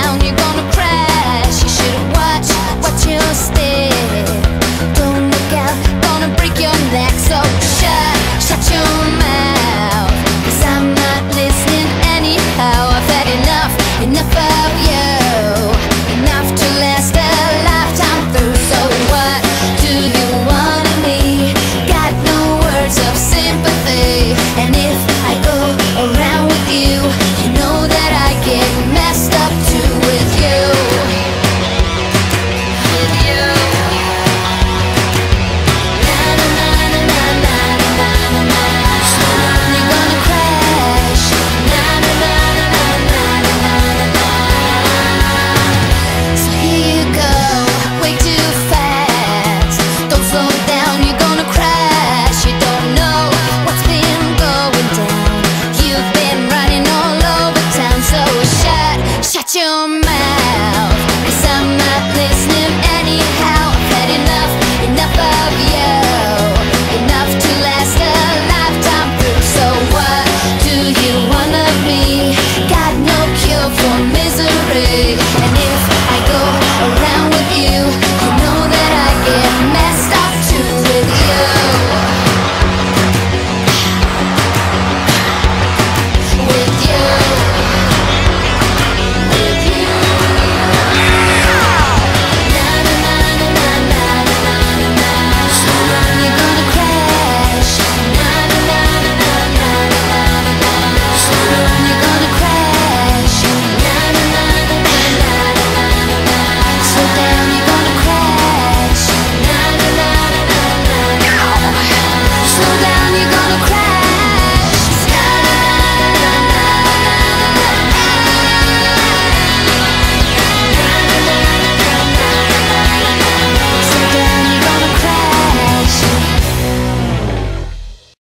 down, you're gonna crash. You should've watch your step. Don't look out, gonna break your neck. So shut your mouth, 'cause I'm not listening anyhow. I've had enough of you, enough to last a lifetime through. So what do you want of me? Got no words of sympathy, and if I go around with you, you know that I get messed up too with you. With you. Na na na na na na na na na. You're gonna crash. Na na na na na na na na na. So here you go, way too fast. Don't slow down, you're gonna crash. You don't know what's been going down. You've been running all over town. So shut your mouth, 'cause I'm not listening anyhow. I've had enough of you, enough to last a lifetime through. So what do you want of me? Got no cure for misery, and